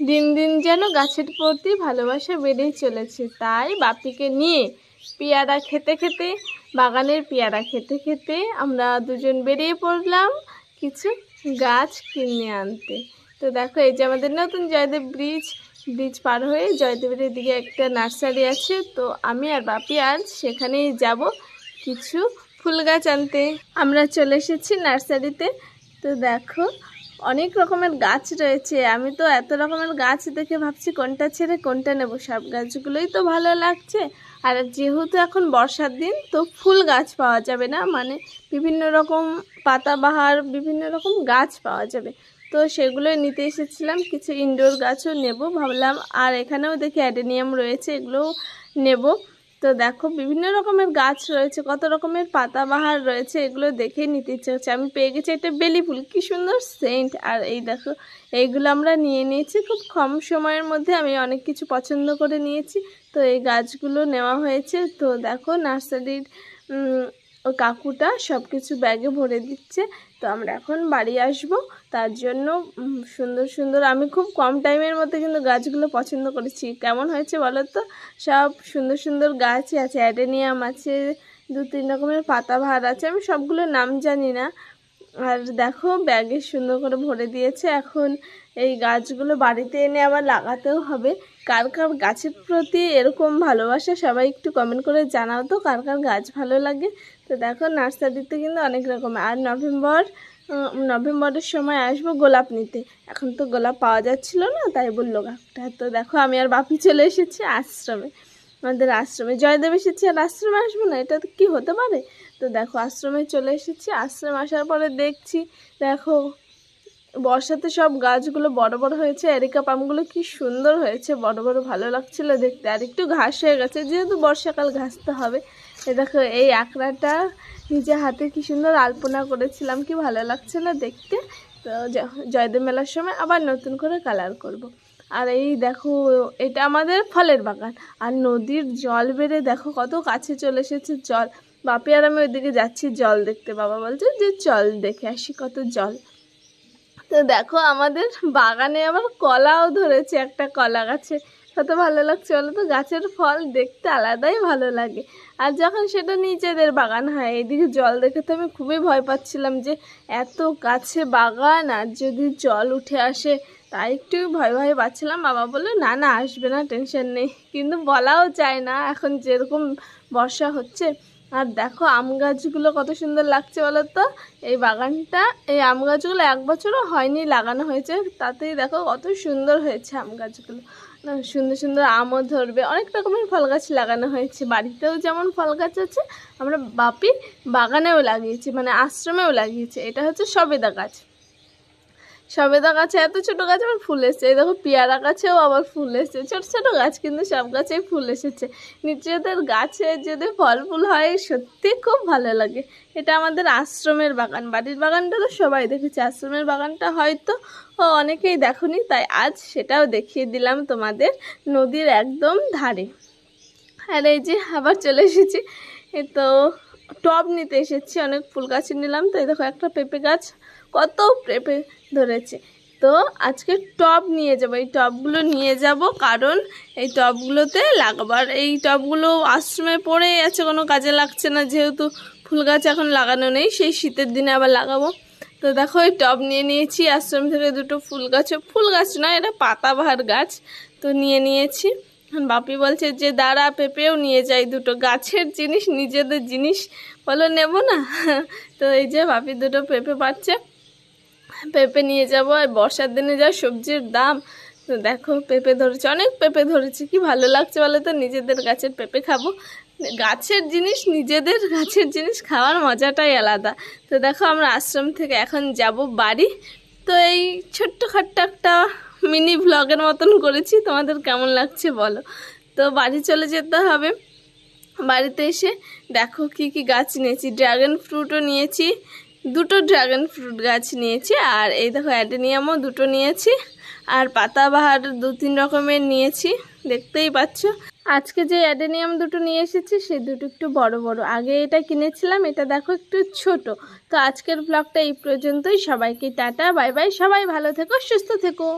দিন দিন যেন গাছের প্রতি ভালোবাসা বেড়েই চলেছে। তাই বাপিকে নিয়ে পেয়ারা খেতে খেতে, বাগানের পেয়ারা খেতে খেতে আমরা দুজন বেরিয়ে পড়লাম কিছু গাছ কিনে আনতে। তো দেখো, এই যে আমাদের নতুন জয়দেব ব্রিজ পার হয়ে জয়দেবের দিকে একটা নার্সারি আছে। তো আমি আর বাপি আজ সেখানেই যাব কিছু ফুল গাছ আনতে। আমরা চলে এসেছি নার্সারিতে। তো দেখো, অনেক রকমের গাছ রয়েছে। আমি তো এত রকমের গাছ দেখে ভাবছি কোনটা ছেড়ে কোনটা নেব। সব গাছগুলোই তো ভালো লাগছে। আর যেহেতু এখন বর্ষার দিন, তো ফুল গাছ পাওয়া যাবে না, মানে বিভিন্ন রকম পাতাবাহার বিভিন্ন রকম গাছ পাওয়া যাবে। তো সেগুলোই নিতে এসেছিলাম। কিছু ইনডোর গাছও নেব ভাবলাম। আর এখানেও দেখি অ্যাডেনিয়াম রয়েছে, এগুলোও নেব। তো দেখো, বিভিন্ন রকমের গাছ রয়েছে, কত রকমের পাতাবাহার রয়েছে, এগুলো দেখেই নিতে ইচ্ছে হচ্ছে। আমি পেয়ে গেছি একটা বেলি ফুল, কী সুন্দর সেন্ট। আর এই দেখো, এইগুলো আমরা নিয়ে নিয়েছি খুব কম সময়ের মধ্যে। আমি অনেক কিছু পছন্দ করে নিয়েছি। তো এই গাছগুলো নেওয়া হয়েছে। তো দেখো, নার্সারির ও কাকুটা সব কিছু ব্যাগে ভরে দিচ্ছে। তো আমরা এখন বাড়ি আসব, তার জন্য সুন্দর সুন্দর, আমি খুব কম টাইমের মধ্যে কিন্তু গাছগুলো পছন্দ করেছি। কেমন হয়েছে বলো তো? সব সুন্দর সুন্দর গাছই আছে, অ্যাডেনিয়াম আছে, 2-3 রকমের পাতাবাহার আছে, আমি সবগুলোর নাম জানি না। আর দেখো, ব্যাগে সুন্দর করে ভরে দিয়েছে। এখন এই গাছগুলো বাড়িতে এনে আবার লাগাতেও হবে। কার কার গাছের প্রতি এরকম ভালোবাসা, সবাই একটু কমেন্ট করে জানাও তো কার কার গাছ ভালো লাগে। তো দেখো, নার্সারিতে কিন্তু অনেক রকম। আর নভেম্বরের সময় আসবো গোলাপ নিতে। এখন তো গোলাপ পাওয়া যাচ্ছিল না, তাই বললো কাকটা। তো দেখো, আমি আর বাপি চলে এসেছি আশ্রমে, আমাদের আশ্রমে। জয়দেব এসেছি আর আশ্রমে আসবো না, এটা তো কি হতে পারে? তো দেখো, আশ্রমে চলে এসেছি। আশ্রমে আসার পরে দেখছি, দেখো বর্ষাতে সব গাছগুলো বড় বড় হয়েছে। এরিকা পামগুলো কি সুন্দর হয়েছে, বড় বড়, ভালো লাগছিল দেখতে। আর একটু ঘাস হয়ে গেছে, যেহেতু বর্ষাকাল ঘাসতে হবে। এ দেখো, এই আঁকড়াটা নিজে হাতে কি সুন্দর আলপনা করেছিলাম, কি ভালো লাগছিল দেখতে। তো জয়দেব মেলার সময় আবার নতুন করে কালার করব। আর এই দেখো, এটা আমাদের ফলের বাগান। আর নদীর জল বেড়ে দেখো কত কাছে চলে এসেছে জল। বাপি আর আমি ওইদিকে যাচ্ছি জল দেখতে। বাবা বলছে যে চল দেখে আসি কত জল। তো দেখো, আমাদের বাগানে আবার কলাও ধরেছে, একটা কলা গাছে। কত ভালো লাগছে বলো তো? গাছের ফল দেখতে আলাদাই ভালো লাগে। আর যখন সেটা নিজেদের বাগান হয়। এইদিকে জল দেখে তো আমি খুবই ভয় পাচ্ছিলাম যে এত কাছে বাগান আর যদি জল উঠে আসে, তাই একটু ভয় ভয় পাচ্ছিলাম। বাবা বললো না না, আসবে না, টেনশন নেই। কিন্তু বলাও যায় না এখন যেরকম বর্ষা হচ্ছে। আর দেখো, আম গাছগুলো কত সুন্দর লাগছে বলো তো? এই বাগানটা, এই আম গাছগুলো 1 বছরও হয়নি লাগানো হয়েছে, তাতেই দেখো কত সুন্দর হয়েছে আম গাছগুলো। সুন্দর সুন্দর আমও ধরবে। অনেক রকমের ফল গাছ লাগানো হয়েছে। বাড়িতেও যেমন ফল গাছ আছে, আমরা বাপি বাগানেও লাগিয়েছি, মানে আশ্রমেও লাগিয়েছে। এটা হচ্ছে সবেদা গাছ। সবেদা গাছে এত ছোটো গাছ আবার ফুল এসেছে। এই দেখো, পেয়ারা গাছেও আবার ফুল এসেছে। ছোটো ছোটো গাছ, কিন্তু সব গাছেই ফুল এসেছে। নিজেদের গাছে যদি ফল ফুল হয়, সত্যি খুব ভালো লাগে। এটা আমাদের আশ্রমের বাগান। বাড়ির বাগানটা তো সবাই দেখেছে, আশ্রমের বাগানটা হয়তো অনেকেই দেখোনি, তাই আজ সেটাও দেখিয়ে দিলাম তোমাদের, নদীর একদম ধারে। আর এই যে আবার চলে এসেছি। তো টব নিতে এসেছি, অনেক ফুল গাছ নিলাম। তো এই দেখো, একটা পেঁপে গাছ, কত পেঁপে ধরেছে। তো আজকে টব নিয়ে যাব, এই টবগুলো নিয়ে যাব, কারণ এই টবগুলোতে লাগাবার। এই টবগুলো আশ্রমে পড়েই আছে, কোনো কাজে লাগছে না, যেহেতু ফুল গাছ এখন লাগানো নেই, সেই শীতের দিনে আবার লাগাবো। তো দেখো, এই টব নিয়ে নিয়েছি আশ্রম থেকে। দুটো ফুল গাছ নয়, এটা পাতাবাহার গাছ। তো নিয়ে নিয়েছি। বাপি বলছে যে দাঁড়া, পেঁপেও নিয়ে যাই, দুটো গাছের জিনিস, নিজেদের জিনিস, বলো নেব না? তো এই যে বাপি দুটো পেঁপে পাচ্ছে, পেঁপে নিয়ে যাবো। আর বর্ষার দিনে যা সবজির দাম। তো দেখো, পেঁপে ধরেছে, অনেক পেঁপে ধরেছে, কি ভালো লাগছে বলো তো? নিজেদের গাছের পেঁপে খাবো। গাছের জিনিস, নিজেদের গাছের জিনিস খাওয়ার মজাটাই আলাদা। তো দেখো, আমরা আশ্রম থেকে এখন যাব বাড়ি। তো এই ছোট্টখাট্ট একটা মিনি ভ্লগের মতন করেছি, তোমাদের কেমন লাগছে বলো? তো বাড়ি চলে যেতে হবে। বাড়িতে এসে দেখো কি কি গাছ নিয়েছি। ড্রাগন ফ্রুটও নিয়েছি, দুটো ড্রাগন ফ্রুট গাছ নিয়েছি। আর এই দেখো, অ্যাডেনিয়ামও দুটো নিয়েছি। আর পাতাবাহার 2-3 রকমের নিয়েছি, দেখতেই পাচ্ছ। আজকে যে অ্যাডেনিয়াম দুটো নিয়ে এসেছি, সেই দুটো একটু বড় বড়। আগে এটা কিনেছিলাম, এটা দেখো একটু ছোট। তো আজকের ব্লগটা এই পর্যন্তই। সবাইকে টাটা, বাই বাই। সবাই ভালো থেকো, সুস্থ থেকো।